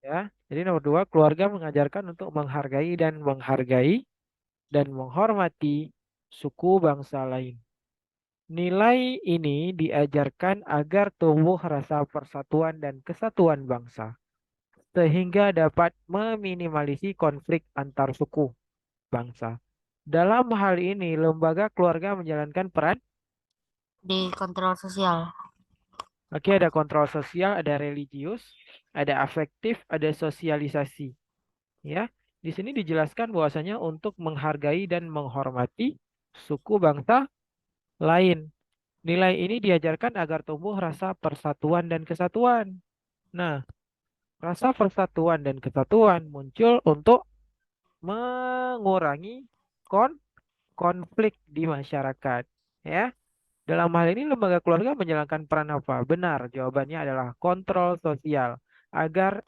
Ya. Jadi nomor dua, keluarga mengajarkan untuk menghargai dan menghormati suku bangsa lain. Nilai ini diajarkan agar tumbuh rasa persatuan dan kesatuan bangsa, sehingga dapat meminimalisasi konflik antar suku bangsa. Dalam hal ini, lembaga keluarga menjalankan peran. Di kontrol sosial. Oke, ada kontrol sosial, ada religius, ada afektif, ada sosialisasi. Ya, di sini dijelaskan bahwasanya untuk menghargai dan menghormati suku bangsa lain. Nilai ini diajarkan agar tumbuh rasa persatuan dan kesatuan. Nah, rasa persatuan dan kesatuan muncul untuk mengurangi kon konflik di masyarakat. Ya, dalam hal ini lembaga keluarga menjalankan peran apa? Benar, jawabannya adalah kontrol sosial. Agar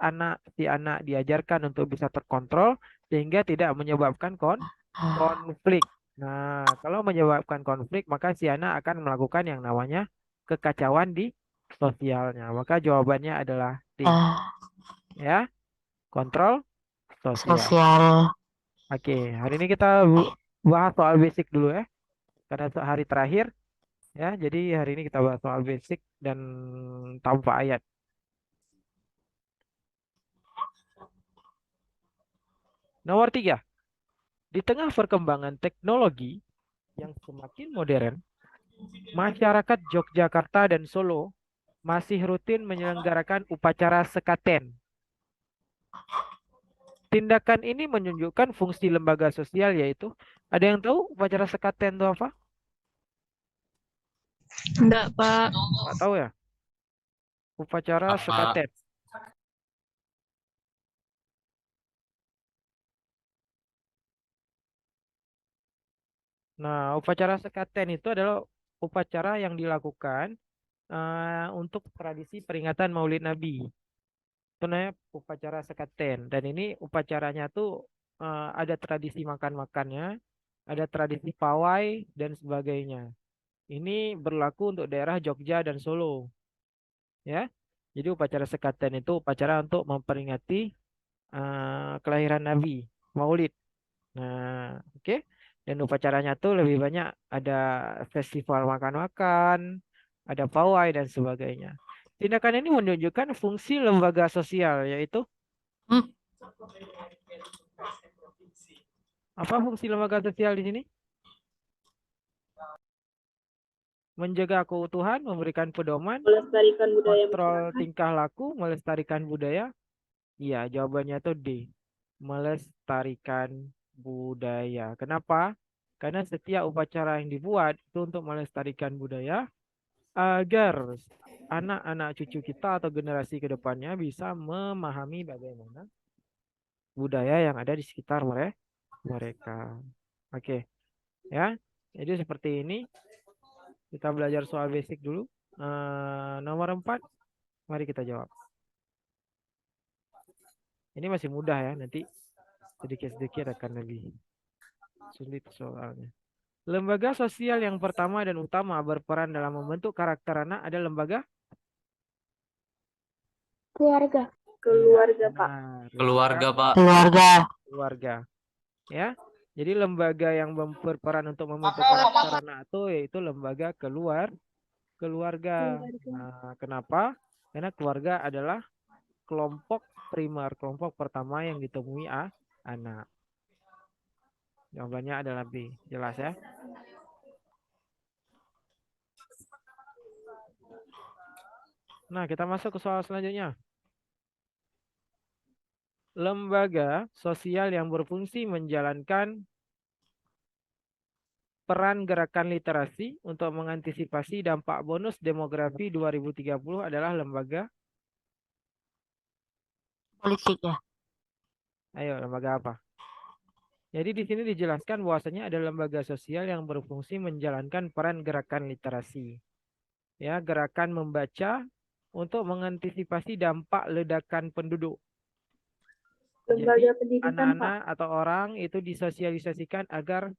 si anak diajarkan untuk bisa terkontrol sehingga tidak menyebabkan konflik. Nah, kalau menyebabkan konflik, maka si anak akan melakukan yang namanya kekacauan di sosialnya. Maka jawabannya adalah D. Ya, Ya, kontrol sosial. sosial. Oke, hari ini kita bahas soal basic dulu ya. Karena hari terakhir ya, jadi hari ini kita bahas soal basic dan tanpa ayat. Nomor tiga, di tengah perkembangan teknologi yang semakin modern, masyarakat Yogyakarta dan Solo masih rutin menyelenggarakan upacara sekaten. Tindakan ini menunjukkan fungsi lembaga sosial yaitu, ada yang tahu upacara sekaten itu apa? Enggak, Pak. Nggak tahu ya? Upacara Apa? sekaten. Nah, upacara sekaten itu adalah upacara yang dilakukan untuk tradisi peringatan Maulid Nabi. Itu namanya upacara sekaten. Dan ini upacaranya tuh ada tradisi makan-makannya, ada tradisi pawai dan sebagainya. Ini berlaku untuk daerah Jogja dan Solo, ya. Jadi upacara sekaten itu upacara untuk memperingati kelahiran Nabi, Maulid. Nah, oke. Dan upacaranya tuh lebih banyak ada festival makan-makan, ada pawai dan sebagainya. Tindakan ini menunjukkan fungsi lembaga sosial, yaitu Hmm, apa fungsi lembaga sosial di sini? Menjaga keutuhan, memberikan pedoman, Melestarikan budaya kontrol masyarakat. tingkah laku, melestarikan budaya. Iya, jawabannya tuh D. Melestarikan budaya. Kenapa? Karena setiap upacara yang dibuat itu untuk melestarikan budaya agar anak-anak cucu kita atau generasi kedepannya bisa memahami bagaimana budaya yang ada di sekitar mereka. Oke, ya. Jadi seperti ini kita belajar soal basic dulu. Nomor 4, mari kita jawab. Ini masih mudah ya, nanti sedikit-sedikit akan lebih sulit soalnya. Lembaga sosial yang pertama dan utama berperan dalam membentuk karakter anak ada lembaga Keluarga. Keluarga, Pak. benar, lembaga Keluarga, Pak. keluarga. keluarga. Ya, jadi lembaga yang berperan untuk membentuk karakter anak itu yaitu lembaga keluarga. Keluarga. Nah, kenapa? Karena keluarga adalah kelompok primer, kelompok pertama yang ditemui anak. Jawabannya adalah B. Jelas ya? Nah, kita masuk ke soal selanjutnya. Lembaga sosial yang berfungsi menjalankan peran gerakan literasi untuk mengantisipasi dampak bonus demografi 2030 adalah lembaga, Politik ya. ayo lembaga apa? Jadi di sini dijelaskan bahwasanya ada lembaga sosial yang berfungsi menjalankan peran gerakan literasi. Ya, gerakan membaca untuk mengantisipasi dampak ledakan penduduk. Jadi Lembaga pendidikan, Pak. anak-anak atau orang itu disosialisasikan agar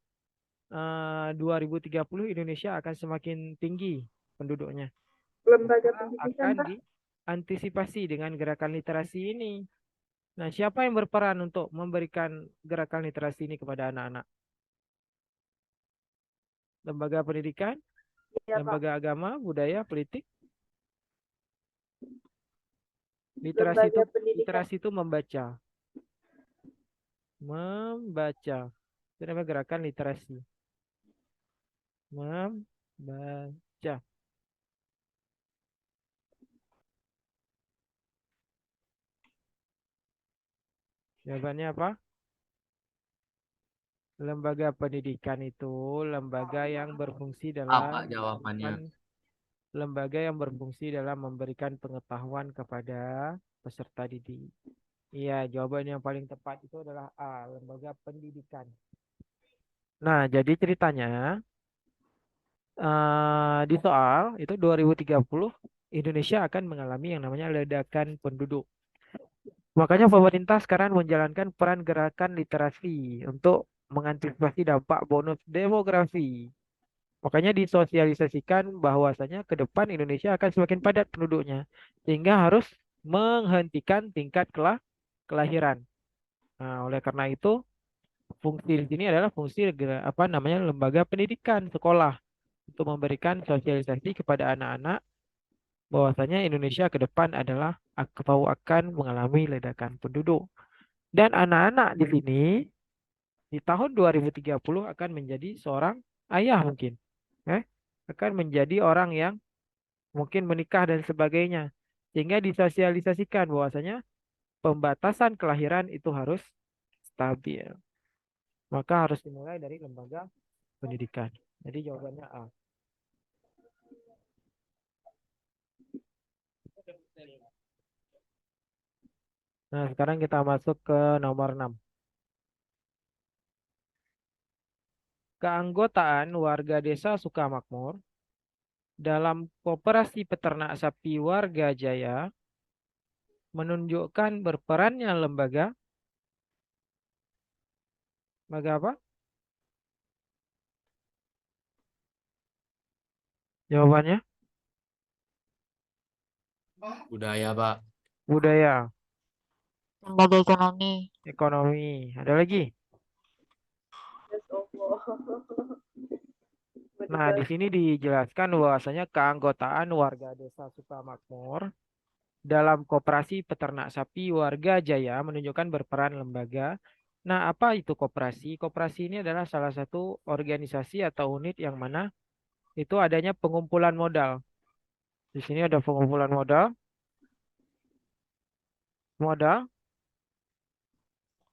2030 Indonesia akan semakin tinggi penduduknya. Lembaga Maka pendidikan, akan Pak. diantisipasi dengan gerakan literasi ini. Nah, siapa yang berperan untuk memberikan gerakan literasi ini kepada anak-anak? Lembaga pendidikan, Iya, Pak. lembaga agama, budaya, politik. Lembaga pendidikan. Literasi itu membaca. Membaca. Itu namanya gerakan literasi. Membaca. Jawabannya apa? Lembaga pendidikan itu lembaga yang berfungsi Apa dalam jawabannya? lembaga yang berfungsi dalam memberikan pengetahuan kepada peserta didik. Iya, jawaban yang paling tepat itu adalah A, lembaga pendidikan. Nah, jadi ceritanya di soal itu 2030 Indonesia akan mengalami yang namanya ledakan penduduk. Makanya pemerintah sekarang menjalankan peran gerakan literasi untuk mengantisipasi dampak bonus demografi. Makanya disosialisasikan bahwasanya ke depan Indonesia akan semakin padat penduduknya, sehingga harus menghentikan tingkat kelahiran. Nah, oleh karena itu, fungsi di sini adalah fungsi apa namanya lembaga pendidikan sekolah untuk memberikan sosialisasi kepada anak-anak bahwasanya Indonesia ke depan adalah atau akan mengalami ledakan penduduk. Dan anak-anak di sini di tahun 2030 akan menjadi seorang ayah mungkin. Akan menjadi orang yang mungkin menikah dan sebagainya. Sehingga disosialisasikan bahwasanya pembatasan kelahiran itu harus stabil. Maka harus dimulai dari lembaga pendidikan. Jadi jawabannya A. Nah, sekarang kita masuk ke nomor 6. Keanggotaan warga desa Sukamakmur dalam Koperasi Peternak Sapi Warga Jaya menunjukkan berperannya lembaga apa? Jawabannya Budaya, Pak. budaya, Lembaga ekonomi. ekonomi. Ada lagi? Yes, Allah. Nah, di sini dijelaskan bahwasanya keanggotaan warga desa Sukamakmur dalam Koperasi Peternak Sapi Warga Jaya menunjukkan berperan lembaga. Nah, apa itu koperasi? Koperasi ini adalah salah satu organisasi atau unit yang mana itu adanya pengumpulan modal. Di sini ada pengumpulan modal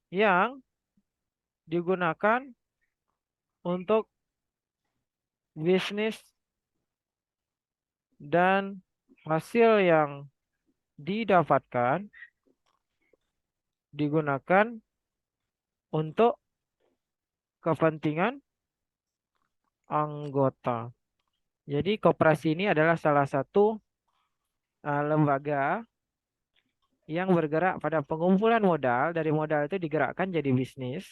yang digunakan untuk bisnis dan hasil yang didapatkan digunakan untuk kepentingan anggota. Jadi koperasi ini adalah salah satu lembaga yang bergerak pada pengumpulan modal. Dari modal itu digerakkan jadi bisnis.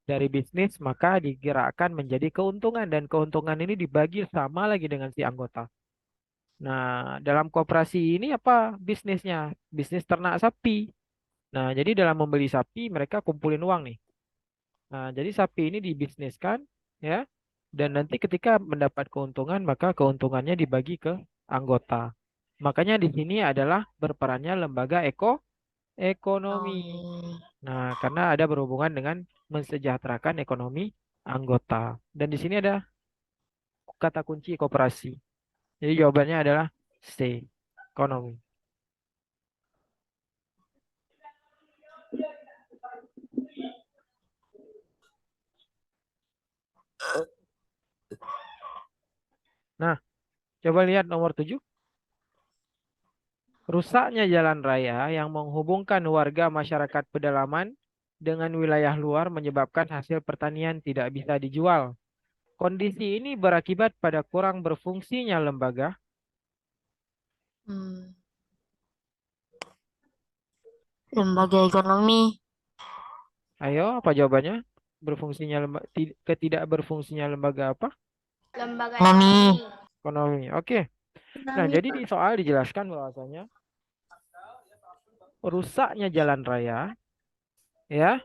Dari bisnis maka digerakkan menjadi keuntungan dan keuntungan ini dibagi sama lagi dengan si anggota. Nah, dalam koperasi ini apa bisnisnya? Bisnis ternak sapi. Nah, jadi dalam membeli sapi mereka kumpulin uang nih. Nah, jadi sapi ini dibisniskan ya. Dan nanti ketika mendapat keuntungan maka keuntungannya dibagi ke anggota. Makanya di sini adalah berperannya lembaga ekonomi. Nah, karena ada berhubungan dengan mensejahterakan ekonomi anggota. Dan di sini ada kata kunci koperasi. Jadi jawabannya adalah C, ekonomi. Nah, coba lihat nomor 7. Rusaknya jalan raya yang menghubungkan warga masyarakat pedalaman dengan wilayah luar menyebabkan hasil pertanian tidak bisa dijual. Kondisi ini berakibat pada kurang berfungsinya lembaga. Lembaga ekonomi. Ayo, apa jawabannya? Ketidak berfungsinya lembaga apa? Lembaga Ekonomi. Ekonomi. Oke. Nah, jadi di soal dijelaskan bahwasanya rusaknya jalan raya ya,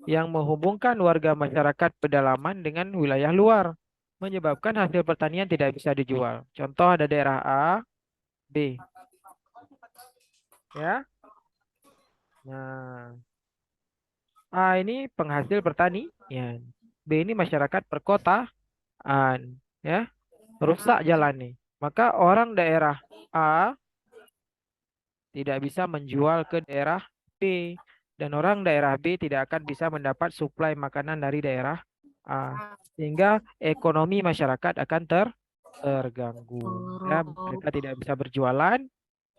yang menghubungkan warga masyarakat pedalaman dengan wilayah luar, menyebabkan hasil pertanian tidak bisa dijual. Contoh ada daerah A, B, ya. Nah, A ini penghasil pertanian, B ini masyarakat perkotaan, ya. Rusak jalan nih. Maka orang daerah A tidak bisa menjual ke daerah B, dan orang daerah B tidak akan bisa mendapat suplai makanan dari daerah A, sehingga ekonomi masyarakat akan terganggu. Ya, Buruk. mereka tidak bisa berjualan,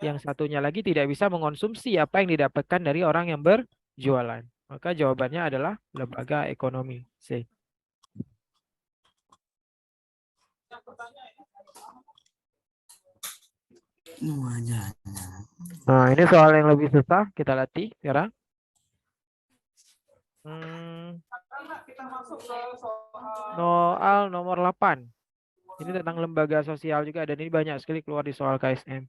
yang satunya lagi tidak bisa mengonsumsi apa yang didapatkan dari orang yang berjualan. Maka jawabannya adalah lembaga ekonomi C. Nah, ini soal yang lebih susah, kita latih sekarang. Soal nomor 8. Ini tentang lembaga sosial juga, dan ini banyak sekali keluar di soal KSM.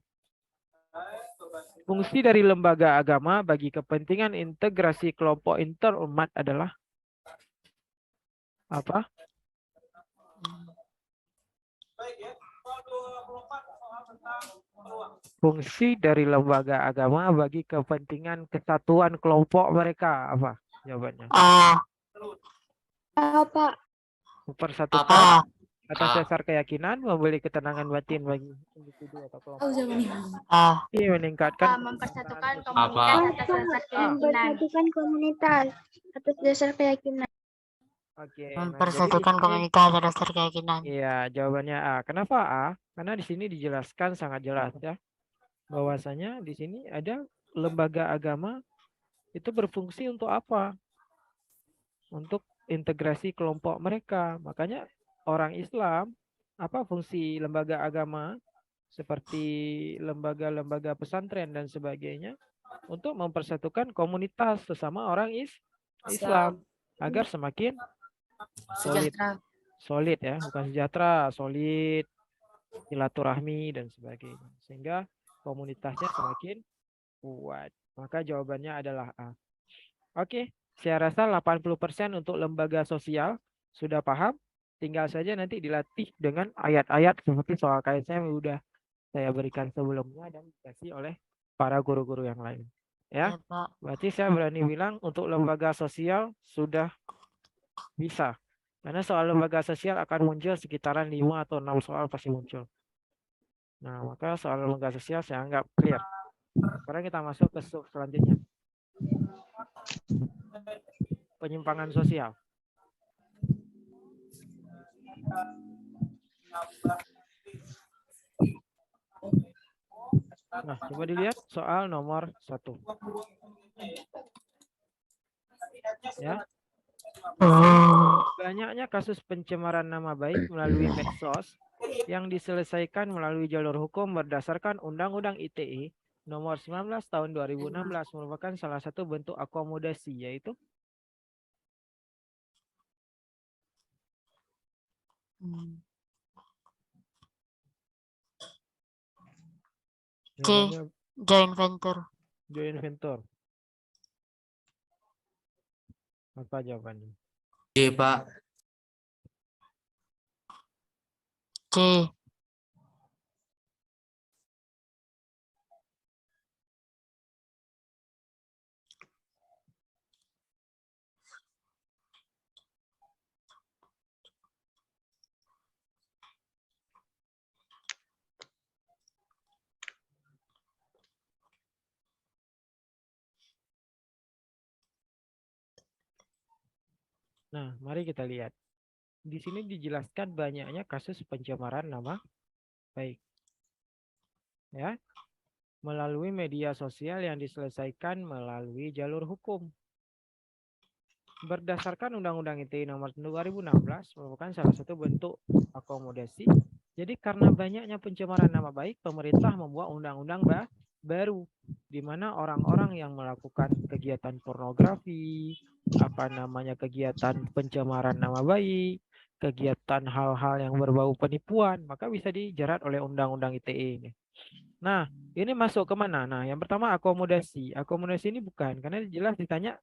Fungsi dari lembaga agama bagi kepentingan integrasi kelompok interumat adalah apa? Fungsi dari lembaga agama bagi kepentingan kesatuan kelompok mereka apa? Jawabannya. A. Apa? Mempersatukan A. atas A. dasar keyakinan, memberi ketenangan batin bagi individu atau kelompok. A. Ini meningkatkan Mempersatukan kesetaraan komunitas sosial. atas dasar keyakinan. Mempersatukan komunitas atas dasar keyakinan. Oke, nah jadi di Mempersatukan sini, komunitas atas dasar keyakinan. iya, jawabannya A. Kenapa A? Karena di sini dijelaskan sangat jelas ya, bahwasanya di sini ada lembaga agama itu berfungsi untuk apa? Untuk integrasi kelompok mereka. Makanya orang Islam, apa fungsi lembaga agama seperti lembaga-lembaga pesantren dan sebagainya, untuk mempersatukan komunitas sesama orang Islam agar semakin solid ya, bukan sejahtera, solid, silaturahmi dan sebagainya, sehingga komunitasnya semakin kuat. Maka jawabannya adalah A. Oke, saya rasa 80% untuk lembaga sosial sudah paham. Tinggal saja nanti dilatih dengan ayat-ayat seperti soal KSM yang sudah saya berikan sebelumnya dan dikasih oleh para guru-guru yang lain. Ya, Ya, Pak. berarti saya berani bilang untuk lembaga sosial sudah bisa. Karena soal lembaga sosial akan muncul sekitaran 5 atau 6 soal pasti muncul. Nah, maka soal lembaga sosial saya anggap clear. Sekarang kita masuk ke sub selanjutnya. Penyimpangan sosial. Nah, coba dilihat soal nomor 1. Ya. Banyaknya kasus pencemaran nama baik melalui medsos yang diselesaikan melalui jalur hukum berdasarkan Undang-Undang ITE nomor 19 tahun 2016 merupakan salah satu bentuk akomodasi, yaitu C. namanya Joint venture. joint venture. Apa jawabannya? C, Pak. C. Nah, mari kita lihat. Di sini dijelaskan banyaknya kasus pencemaran nama baik. Ya, melalui media sosial yang diselesaikan melalui jalur hukum. Berdasarkan Undang-Undang ITE nomor 2016 merupakan salah satu bentuk akomodasi. Jadi karena banyaknya pencemaran nama baik, pemerintah membuat undang-undang baru di mana orang-orang yang melakukan kegiatan pornografi, kegiatan pencemaran nama baik, kegiatan hal-hal yang berbau penipuan, maka bisa dijerat oleh Undang-Undang ITE ini. Nah, ini masuk ke mana? Nah, yang pertama akomodasi. Akomodasi ini bukan, karena jelas ditanya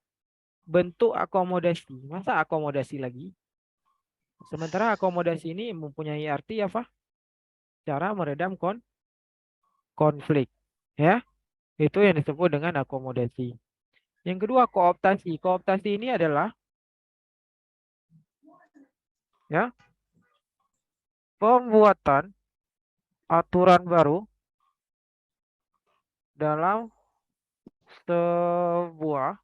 bentuk akomodasi. Masa akomodasi lagi? Sementara akomodasi ini mempunyai arti apa? Cara meredam konflik. Ya, itu yang disebut dengan akomodasi. Yang kedua, kooptasi. Kooptasi ini adalah ya pembuatan aturan baru dalam sebuah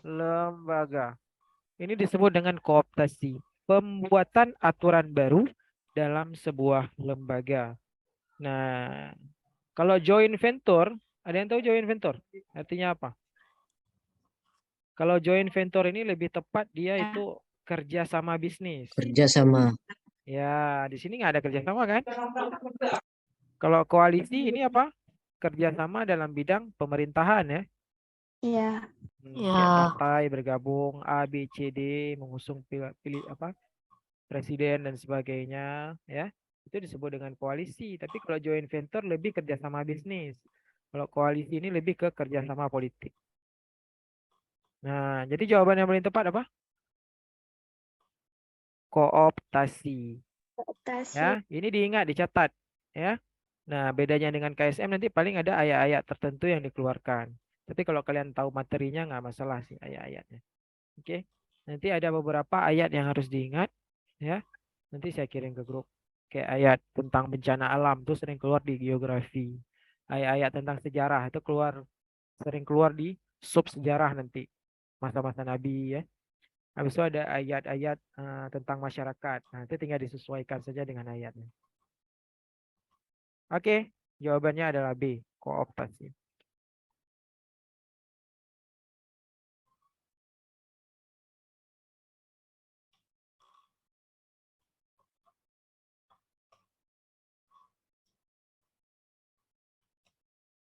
lembaga. Ini disebut dengan kooptasi. Pembuatan aturan baru dalam sebuah lembaga. Nah, kalau joint venture, ada yang tahu joint venture? Artinya apa? Kalau joint venture ini lebih tepat dia itu kerja sama bisnis. Kerja sama. Ya, di sini nggak ada kerja sama kan? Kalau koalisi ini apa? Kerjasama dalam bidang pemerintahan ya. Iya. Kayak Ya. partai bergabung A, B, C, D mengusung pilih apa? Presiden dan sebagainya ya. Itu disebut dengan koalisi. Tapi kalau joint venture lebih kerjasama bisnis. Kalau koalisi ini lebih ke kerjasama politik. Nah, jadi jawaban yang paling tepat apa? Kooptasi. Kooptasi. Ya, ini diingat, dicatat. Ya. Nah, bedanya dengan KSM nanti paling ada ayat-ayat tertentu yang dikeluarkan. Tapi kalau kalian tahu materinya nggak masalah sih ayat-ayatnya. Oke. Nanti ada beberapa ayat yang harus diingat. Ya. Nanti saya kirim ke grup. Kayak ayat tentang bencana alam tuh sering keluar di geografi. Ayat-ayat tentang sejarah itu sering keluar di sub sejarah nanti. Masa-masa Nabi ya. Habis itu ada ayat-ayat tentang masyarakat. Nah, itu tinggal disesuaikan saja dengan ayatnya. Oke, jawabannya adalah B, kooptasi.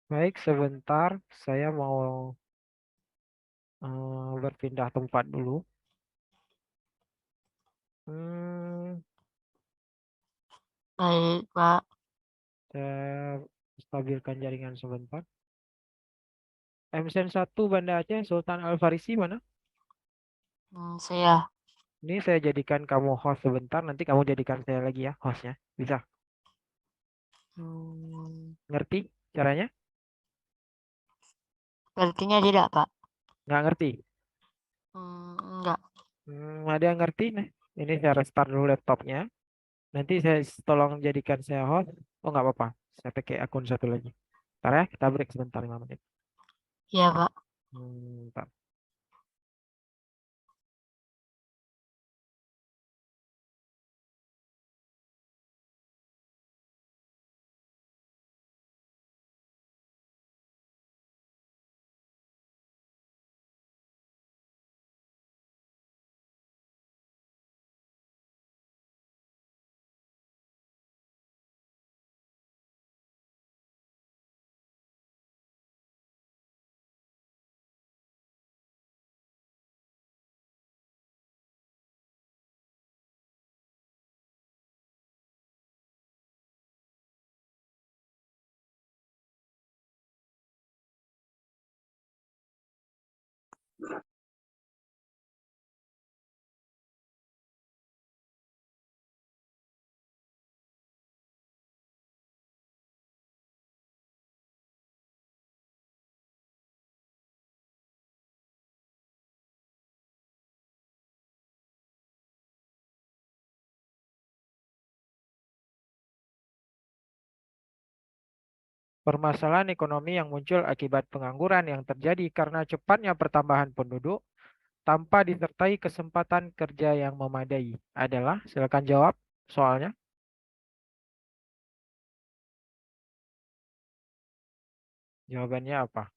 Baik, sebentar saya mau berpindah tempat dulu. Hmm, Baik, Pak. saya stabilkan jaringan sebentar. MSN 1 Banda Aceh, Sultan Al Farisi mana? Saya. Ini saya jadikan kamu host sebentar, nanti kamu jadikan saya lagi ya hostnya. Bisa? Hmm, Ngerti caranya? Sepertinya tidak, Pak. Nggak ngerti? Enggak. Ada yang ngerti? Nih, ini saya restart dulu laptopnya. Nanti saya tolong jadikan saya host. Oh nggak apa-apa, saya pakai akun satu lagi. Ntar ya, kita break sebentar 5 menit. Iya, Pak. Ntar. Permasalahan ekonomi yang muncul akibat pengangguran yang terjadi karena cepatnya pertambahan penduduk tanpa disertai kesempatan kerja yang memadai adalah, silakan jawab soalnya. Jawabannya apa?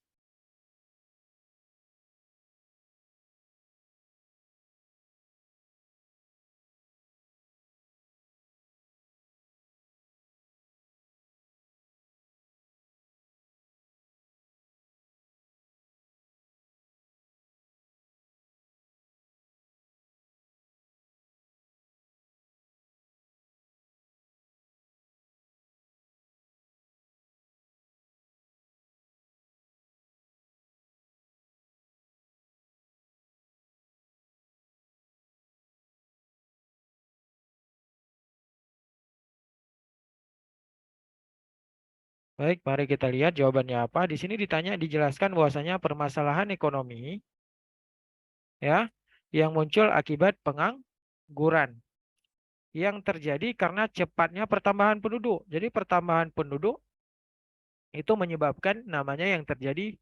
Baik, mari kita lihat jawabannya apa. Di sini dijelaskan bahwasanya permasalahan ekonomi ya yang muncul akibat pengangguran yang terjadi karena cepatnya pertambahan penduduk. Jadi pertambahan penduduk itu menyebabkan namanya yang terjadi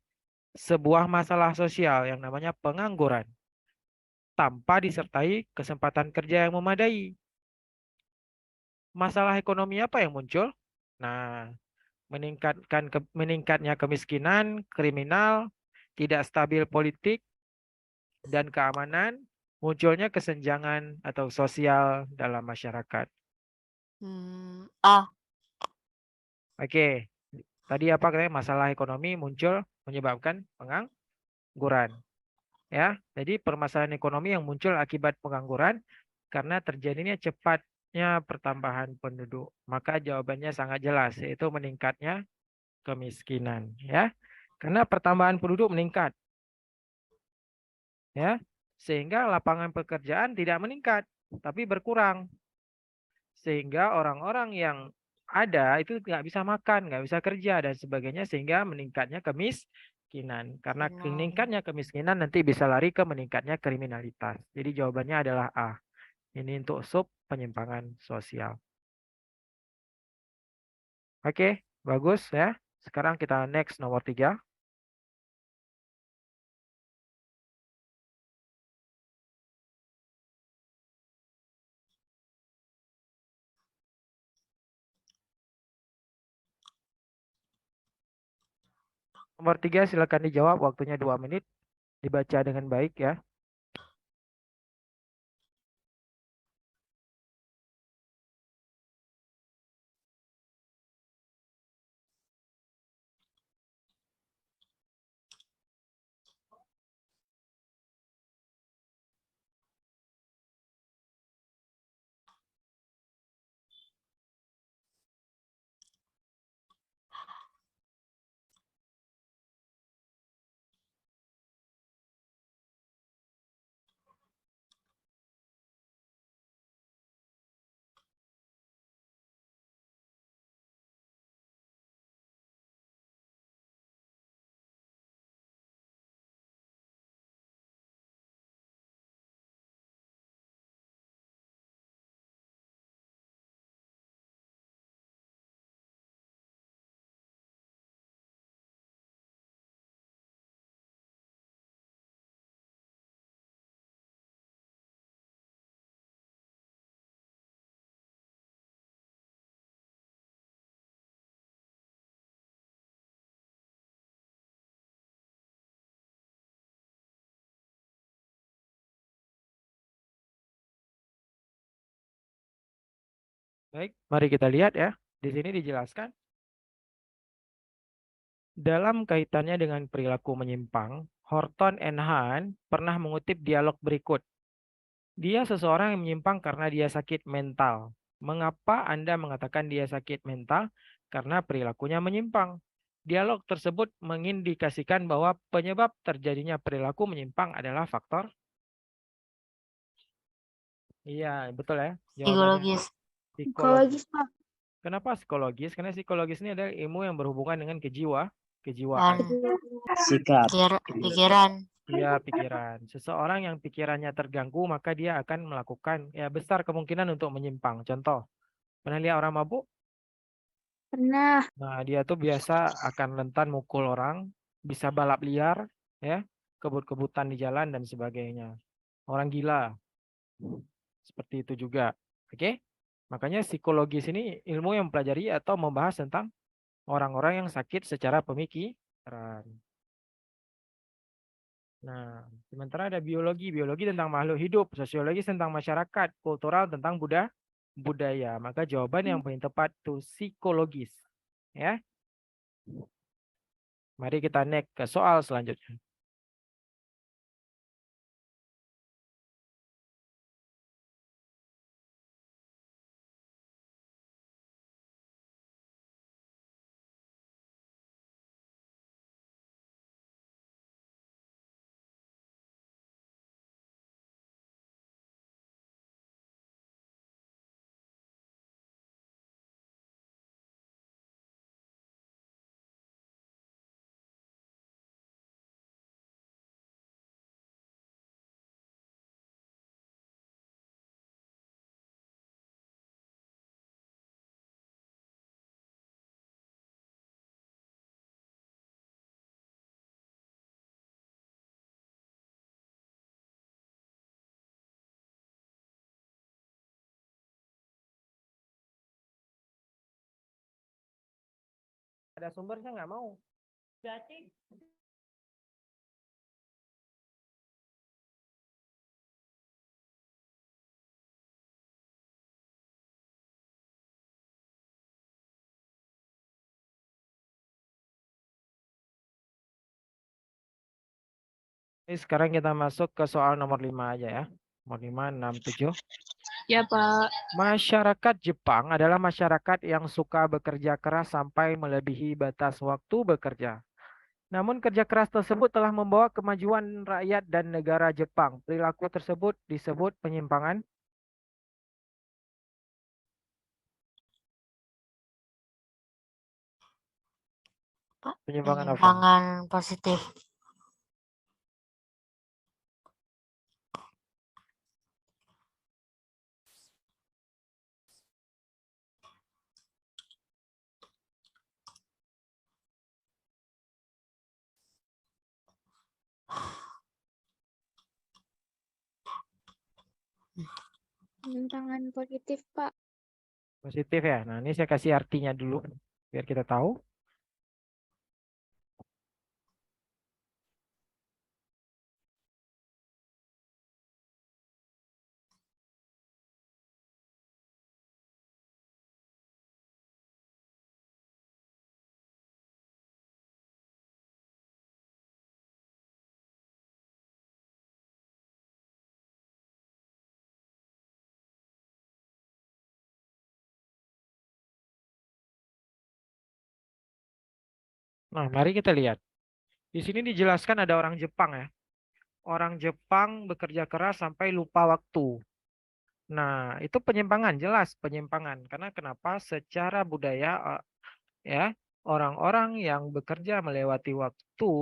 sebuah masalah sosial yang namanya pengangguran tanpa disertai kesempatan kerja yang memadai. Masalah ekonomi apa yang muncul? Nah, meningkatnya kemiskinan, kriminal, tidak stabil politik dan keamanan, munculnya kesenjangan atau sosial dalam masyarakat. A. Oke, tadi apa katanya masalah ekonomi muncul menyebabkan pengangguran. Ya, jadi permasalahan ekonomi yang muncul akibat pengangguran karena terjadinya cepatnya pertambahan penduduk. Maka jawabannya sangat jelas, yaitu meningkatnya kemiskinan. Ya, karena pertambahan penduduk meningkat, ya, sehingga lapangan pekerjaan tidak meningkat, tapi berkurang. Sehingga orang-orang yang ada itu nggak bisa makan, nggak bisa kerja dan sebagainya, sehingga meningkatnya kemiskinan. Karena meningkatnya kemiskinan nanti bisa lari ke meningkatnya kriminalitas. Jadi jawabannya adalah A. Ini untuk sub penyimpangan sosial. Oke, bagus ya. Sekarang kita next nomor 3. Nomor 3 silakan dijawab, waktunya 2 menit. Dibaca dengan baik ya. Baik, mari kita lihat ya. Di sini dijelaskan dalam kaitannya dengan perilaku menyimpang, Horton and Hahn pernah mengutip dialog berikut. Dia seseorang yang menyimpang karena dia sakit mental. Mengapa Anda mengatakan dia sakit mental? Karena perilakunya menyimpang. Dialog tersebut mengindikasikan bahwa penyebab terjadinya perilaku menyimpang adalah faktor. Iya, betul ya. Jawabannya Psikologis. Psikologis, Pak. Kenapa psikologis? Karena psikologis ini adalah ilmu yang berhubungan dengan Dan kejiwaan. Sikap. pikiran. Ya, pikiran. Seseorang yang pikirannya terganggu, maka dia akan melakukan, ya besar kemungkinan untuk menyimpang. Contoh, pernah lihat orang mabuk? Pernah. Nah, dia tuh biasa akan rentan mukul orang, bisa balap liar, ya, kebut-kebutan di jalan dan sebagainya. Orang gila, seperti itu juga. Oke? Makanya psikologis ini ilmu yang mempelajari atau membahas tentang orang-orang yang sakit secara pemikiran. Nah, sementara ada biologi tentang makhluk hidup, sosiologi tentang masyarakat, kultural tentang budaya. Maka jawaban yang paling tepat itu psikologis. Ya. Mari kita next ke soal selanjutnya. ada sumbernya nggak mau. Berarti ini sekarang kita masuk ke soal nomor 5 aja ya. Nomor 5, 6, 7. Ya, Pak. Masyarakat Jepang adalah masyarakat yang suka bekerja keras sampai melebihi batas waktu bekerja. Namun kerja keras tersebut telah membawa kemajuan rakyat dan negara Jepang. Perilaku tersebut disebut penyimpangan. Pak, Penyimpangan apa? penyimpangan positif. Penyimpangan positif, Pak. Positif ya. Nah, ini saya kasih artinya dulu biar kita tahu. Nah, mari kita lihat. Di sini dijelaskan ada orang Jepang ya. Orang Jepang bekerja keras sampai lupa waktu. Nah, itu penyimpangan, jelas penyimpangan. Karena kenapa? Secara budaya ya, orang-orang yang bekerja melewati waktu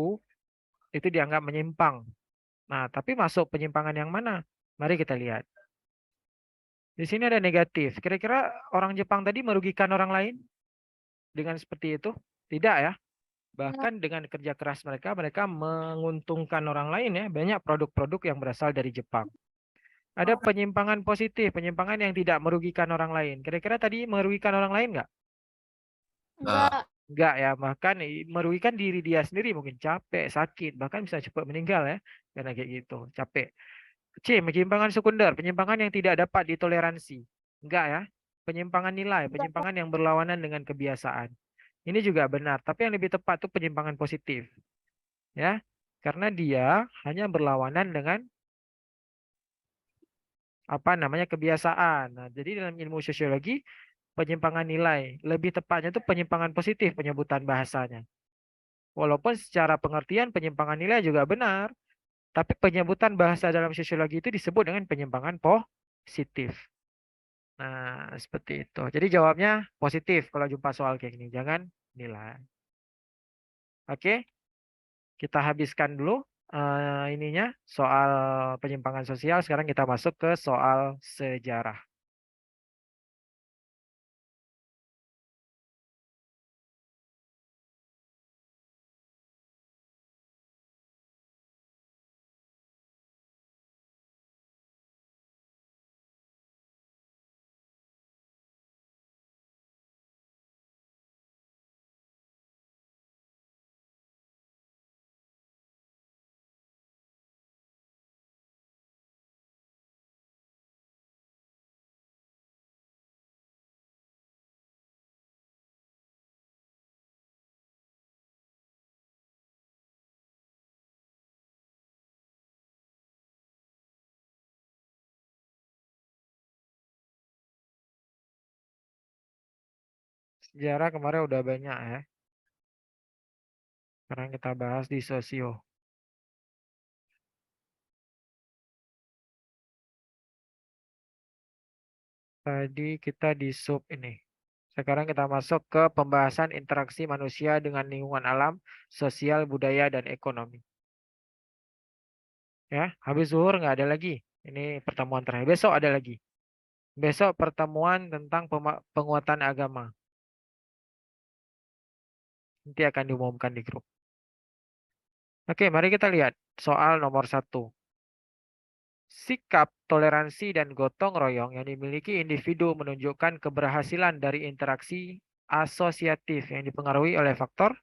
itu dianggap menyimpang. Nah, tapi masuk penyimpangan yang mana? Mari kita lihat. Di sini ada negatif. Kira-kira orang Jepang tadi merugikan orang lain dengan seperti itu? Tidak ya. Bahkan dengan kerja keras mereka, mereka menguntungkan orang lain ya. Banyak produk-produk yang berasal dari Jepang. Ada penyimpangan positif, penyimpangan yang tidak merugikan orang lain. Kira-kira tadi merugikan orang lain nggak? Enggak. Enggak ya, bahkan merugikan diri dia sendiri, mungkin capek, sakit, bahkan bisa cepat meninggal ya. Karena kayak gitu, capek. C. Penyimpangan sekunder, penyimpangan yang tidak dapat ditoleransi. Enggak ya. Penyimpangan nilai, penyimpangan yang berlawanan dengan kebiasaan. Ini juga benar, tapi yang lebih tepat itu penyimpangan positif. Ya. Karena dia hanya berlawanan dengan apa namanya kebiasaan. Nah, jadi dalam ilmu sosiologi penyimpangan nilai, lebih tepatnya itu penyimpangan positif penyebutan bahasanya. Walaupun secara pengertian penyimpangan nilai juga benar, tapi penyebutan bahasa dalam sosiologi itu disebut dengan penyimpangan positif. Nah, seperti itu. Jadi jawabnya positif kalau jumpa soal kayak gini. Jangan nilai. Oke, kita habiskan dulu ininya soal penyimpangan sosial. Sekarang kita masuk ke soal sejarah. Sejarah kemarin udah banyak ya. Sekarang kita bahas di sosio. Tadi kita di sub ini. Sekarang kita masuk ke pembahasan interaksi manusia dengan lingkungan alam, sosial, budaya, dan ekonomi. Ya, habis zuhur nggak ada lagi. Ini pertemuan terakhir. Besok ada lagi. Besok pertemuan tentang penguatan agama. Nanti akan diumumkan di grup. Oke, mari kita lihat soal nomor 1. Sikap toleransi dan gotong royong yang dimiliki individu menunjukkan keberhasilan dari interaksi asosiatif yang dipengaruhi oleh faktor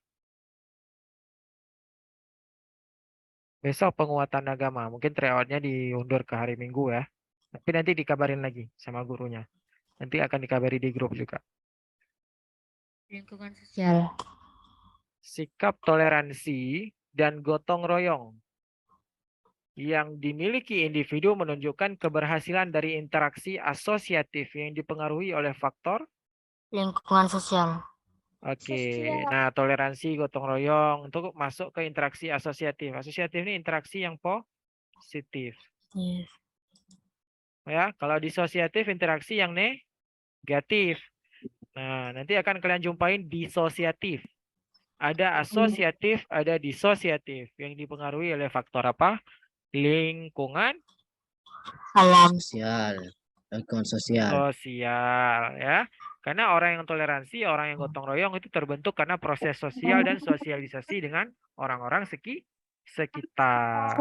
besok penguatan agama. Mungkin tryoutnya diundur ke hari Minggu ya. Tapi nanti dikabarin lagi sama gurunya. Nanti akan dikabari di grup juga. Lingkungan sosial. Sikap toleransi dan gotong royong yang dimiliki individu menunjukkan keberhasilan dari interaksi asosiatif yang dipengaruhi oleh faktor. Lingkungan sosial. Oke, Sosial. nah toleransi gotong royong untuk masuk ke interaksi asosiatif. Asosiatif ini interaksi yang positif. Yes. Ya, kalau disosiatif interaksi yang negatif. Nah, nanti akan kalian jumpain disosiatif. Ada asosiatif, ada disosiatif yang dipengaruhi oleh faktor apa? Lingkungan Alam. Lingkungan sosial. sosial ya. Karena orang yang toleransi, orang yang gotong royong itu terbentuk karena proses sosial dan sosialisasi dengan orang-orang sekitar.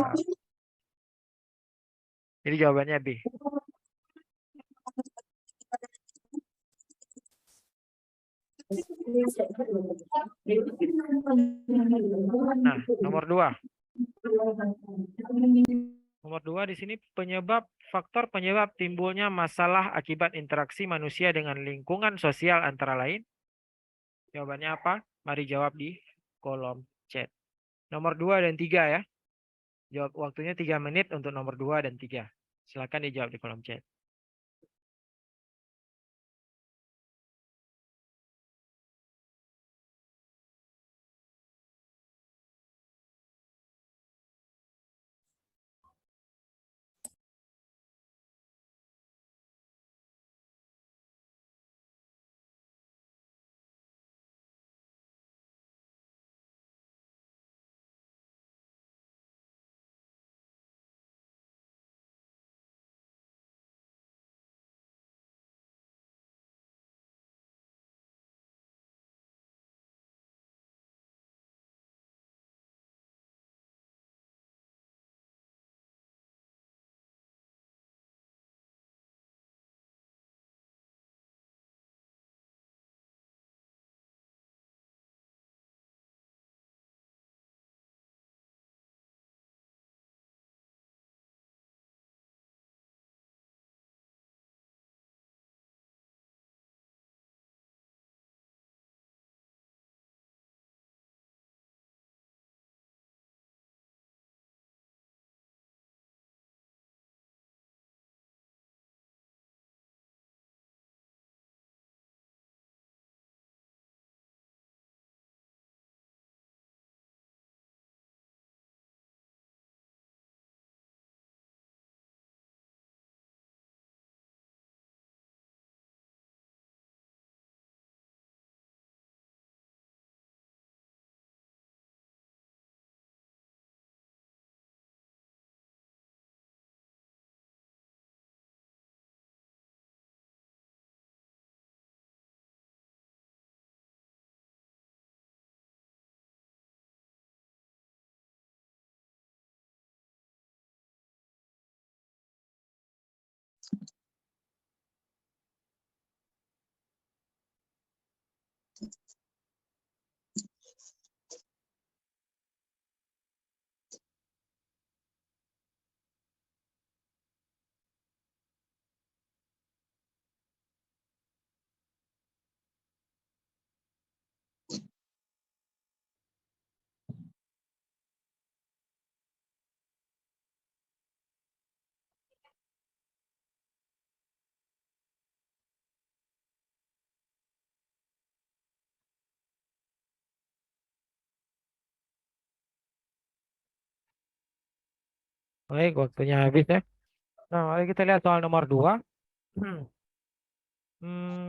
Jadi jawabannya B. Nah, nomor 2. Nomor 2 di sini faktor penyebab timbulnya masalah akibat interaksi manusia dengan lingkungan sosial antara lain. Jawabannya apa? Mari jawab di kolom chat. Nomor 2 dan 3 ya. Jawab waktunya 3 menit untuk nomor 2 dan 3. Silakan dijawab di kolom chat. Baik, waktunya habis ya. Nah, mari kita lihat soal nomor 2.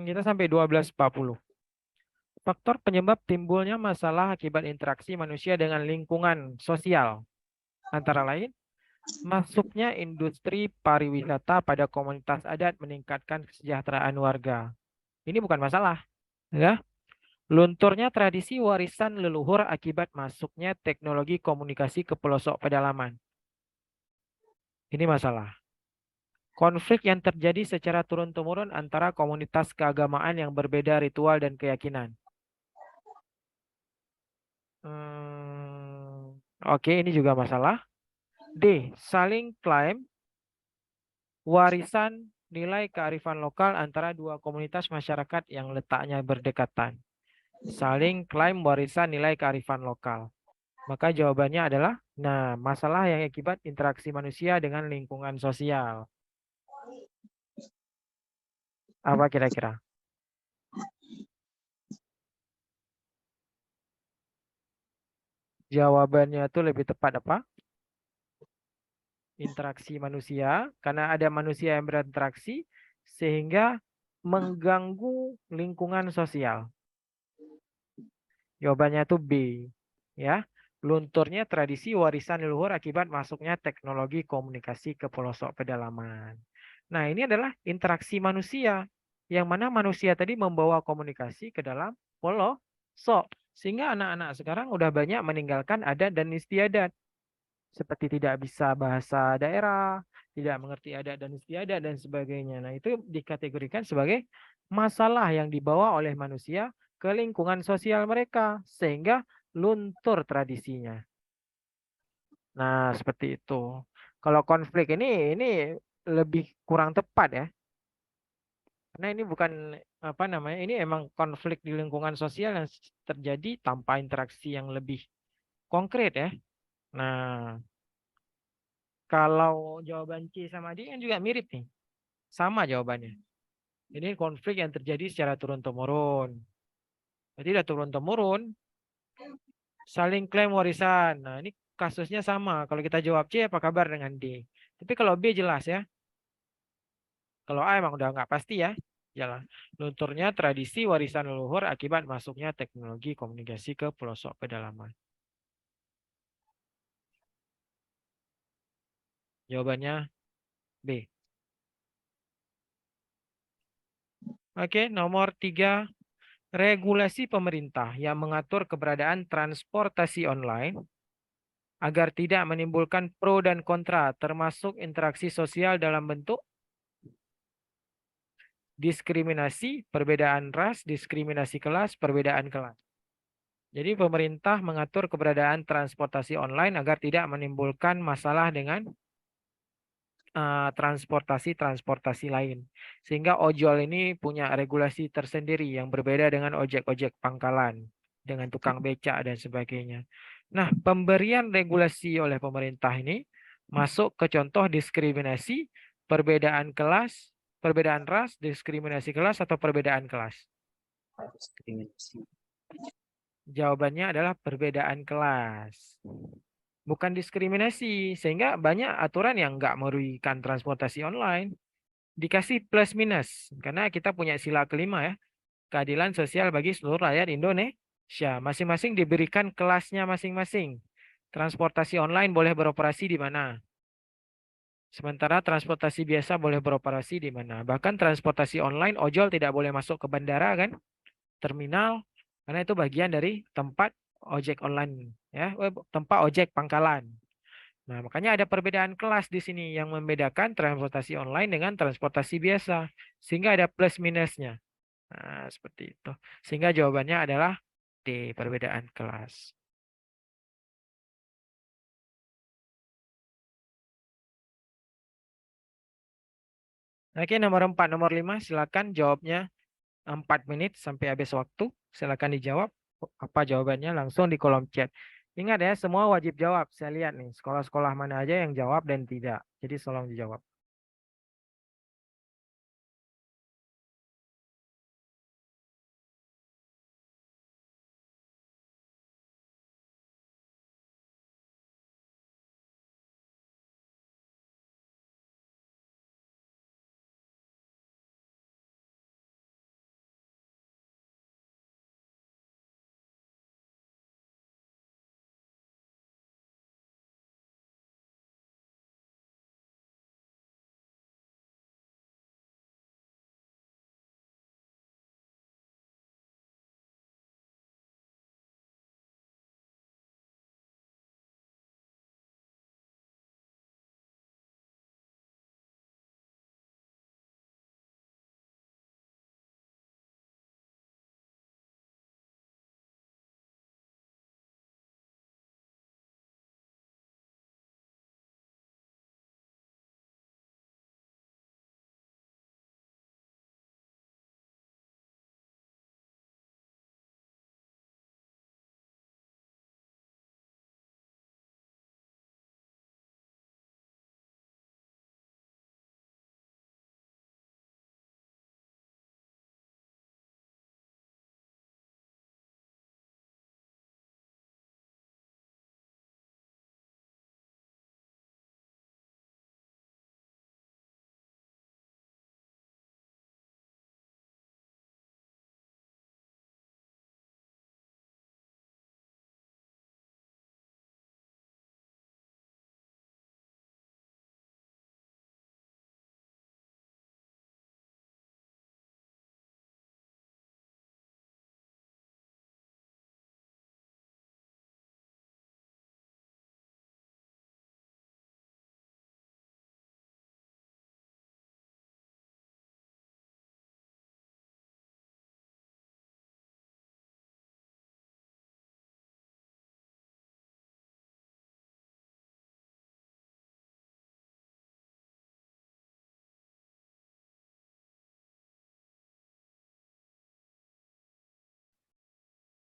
Kita sampai 12.40. Faktor penyebab timbulnya masalah akibat interaksi manusia dengan lingkungan sosial. Antara lain, masuknya industri pariwisata pada komunitas adat meningkatkan kesejahteraan warga. Ini bukan masalah, ya. Lunturnya tradisi warisan leluhur akibat masuknya teknologi komunikasi ke pelosok pedalaman. Ini masalah. Konflik yang terjadi secara turun-temurun antara komunitas keagamaan yang berbeda ritual dan keyakinan. Oke, ini juga masalah. D. Saling klaim warisan nilai kearifan lokal antara dua komunitas masyarakat yang letaknya berdekatan. Saling klaim warisan nilai kearifan lokal. Maka jawabannya adalah, nah, masalah yang akibat interaksi manusia dengan lingkungan sosial. Apa kira-kira? Jawabannya itu lebih tepat apa? Interaksi manusia, karena ada manusia yang berinteraksi sehingga mengganggu lingkungan sosial. Jawabannya itu B. Ya, lunturnya tradisi warisan leluhur akibat masuknya teknologi komunikasi ke pelosok pedalaman. Nah, ini adalah interaksi manusia, yang mana manusia tadi membawa komunikasi ke dalam pelosok. Sehingga anak-anak sekarang udah banyak meninggalkan adat dan istiadat. Seperti tidak bisa bahasa daerah, tidak mengerti adat dan istiadat, dan sebagainya. Nah, itu dikategorikan sebagai masalah yang dibawa oleh manusia ke lingkungan sosial mereka, sehingga luntur tradisinya. Nah, seperti itu. Kalau konflik ini lebih kurang tepat ya. Karena ini bukan apa namanya, ini emang konflik di lingkungan sosial yang terjadi tanpa interaksi yang lebih konkret ya. Nah, kalau jawaban C sama D kan juga mirip nih. Sama jawabannya. Ini konflik yang terjadi secara turun-temurun. Jadi udah turun-temurun, saling klaim warisan. Nah, ini kasusnya sama. Kalau kita jawab C, apa kabar dengan D? Tapi kalau B jelas ya. Kalau A emang udah nggak pasti ya. Jalan. Lunturnya tradisi warisan leluhur akibat masuknya teknologi komunikasi ke pelosok pedalaman. Jawabannya B. Oke, nomor 3. Regulasi pemerintah yang mengatur keberadaan transportasi online agar tidak menimbulkan pro dan kontra, termasuk interaksi sosial dalam bentuk diskriminasi, perbedaan ras, diskriminasi kelas, perbedaan kelas. Jadi pemerintah mengatur keberadaan transportasi online agar tidak menimbulkan masalah dengan transportasi-transportasi lain. Sehingga ojol ini punya regulasi tersendiri yang berbeda dengan ojek-ojek pangkalan, dengan tukang becak dan sebagainya. Nah, pemberian regulasi oleh pemerintah ini masuk ke contoh diskriminasi, perbedaan kelas, perbedaan ras, diskriminasi kelas, atau perbedaan kelas. Diskriminasi. Jawabannya adalah perbedaan kelas. Bukan diskriminasi, sehingga banyak aturan yang nggak merugikan transportasi online. Dikasih plus minus, karena kita punya sila kelima ya, keadilan sosial bagi seluruh rakyat Indonesia. Masing-masing diberikan kelasnya masing-masing. Transportasi online boleh beroperasi di mana? Sementara transportasi biasa boleh beroperasi di mana? Bahkan transportasi online, ojol tidak boleh masuk ke bandara kan? Terminal, karena itu bagian dari tempat ojek online ya, tempat ojek pangkalan. Nah, makanya ada perbedaan kelas di sini yang membedakan transportasi online dengan transportasi biasa, sehingga ada plus minusnya. Nah, seperti itu. Sehingga jawabannya adalah D, perbedaan kelas. Oke, nomor 4, nomor 5, silakan jawabnya 4 menit sampai habis waktu. Silakan dijawab. Apa jawabannya langsung di kolom chat. Ingat ya, semua wajib jawab. Saya lihat nih, sekolah-sekolah mana aja yang jawab dan tidak. Jadi tolong dijawab.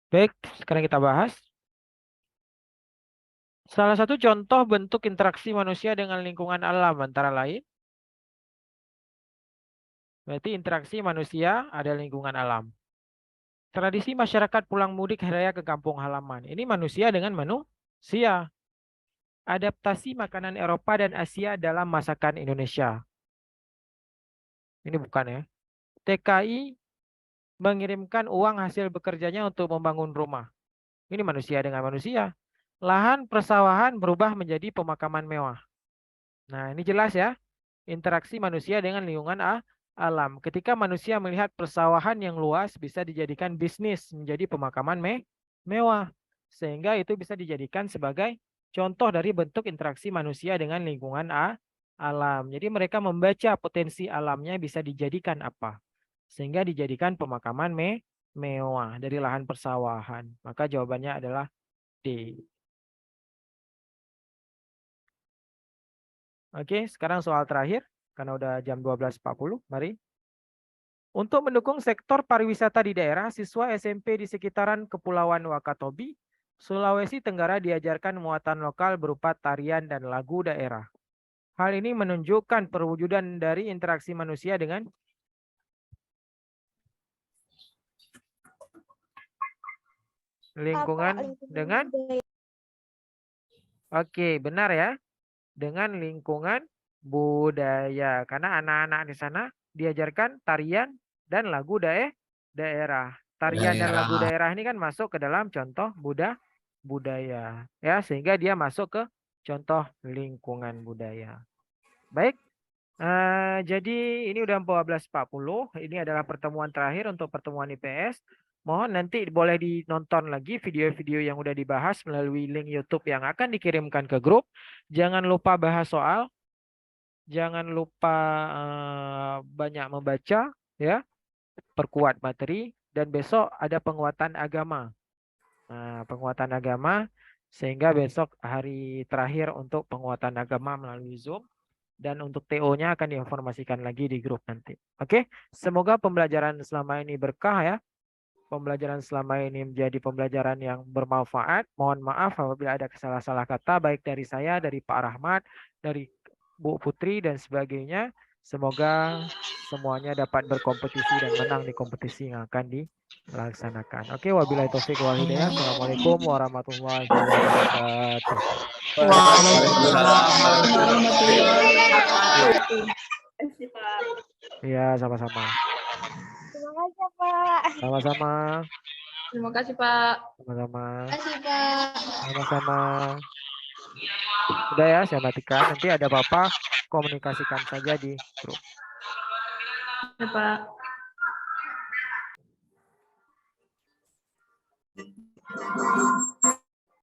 Baik, sekarang kita bahas. Salah satu contoh bentuk interaksi manusia dengan lingkungan alam antara lain. Berarti interaksi manusia ada lingkungan alam. Tradisi masyarakat pulang mudik hari raya ke kampung halaman. Ini manusia dengan manusia. Adaptasi makanan Eropa dan Asia dalam masakan Indonesia. Ini bukan ya. TKI mengirimkan uang hasil bekerjanya untuk membangun rumah. Ini manusia dengan manusia. Lahan persawahan berubah menjadi pemakaman mewah. Nah, ini jelas ya. Interaksi manusia dengan lingkungan alam. Ketika manusia melihat persawahan yang luas bisa dijadikan bisnis menjadi pemakaman mewah. Sehingga itu bisa dijadikan sebagai contoh dari bentuk interaksi manusia dengan lingkungan alam. Jadi mereka membaca potensi alamnya bisa dijadikan apa. Sehingga dijadikan pemakaman mewah dari lahan persawahan. Maka jawabannya adalah D. Oke, sekarang soal terakhir. Karena udah jam 12.40, mari. Untuk mendukung sektor pariwisata di daerah, siswa SMP di sekitaran Kepulauan Wakatobi, Sulawesi Tenggara diajarkan muatan lokal berupa tarian dan lagu daerah. Hal ini menunjukkan perwujudan dari interaksi manusia dengan lingkungan dengan budaya. Oke, benar ya. Dengan lingkungan budaya. Karena anak-anak di sana diajarkan tarian dan lagu daerah. Tarian dan lagu daerah ini kan masuk ke dalam contoh budaya. Ya, sehingga dia masuk ke contoh lingkungan budaya. Baik. Jadi ini udah 14.40. Ini adalah pertemuan terakhir untuk pertemuan IPS. Mohon nanti boleh dinonton lagi video-video yang udah dibahas melalui link YouTube yang akan dikirimkan ke grup. Jangan lupa bahas soal. Jangan lupa banyak membaca, ya. Perkuat materi. Dan besok ada penguatan agama. Nah, penguatan agama. Sehingga besok hari terakhir untuk penguatan agama melalui Zoom. Dan untuk TO-nya akan diinformasikan lagi di grup nanti. Oke, semoga pembelajaran selama ini berkah ya. Pembelajaran selama ini menjadi pembelajaran yang bermanfaat. Mohon maaf apabila ada salah-salah kata baik dari saya, dari Pak Rahmat, dari Bu Putri dan sebagainya. Semoga semuanya dapat berkompetisi dan menang di kompetisi yang akan dilaksanakan. Oke, wabillahi taufik wal hidayah. Assalamualaikum warahmatullahi wabarakatuh. Iya, sama-sama. Terima kasih, Pak. Sama-sama. Terima kasih, Pak. Sama-sama. Terima kasih, Pak. Sama-sama. Udah ya, saya matikan. Nanti ada apa-apa, komunikasikan saja di grup. Ya, Pak.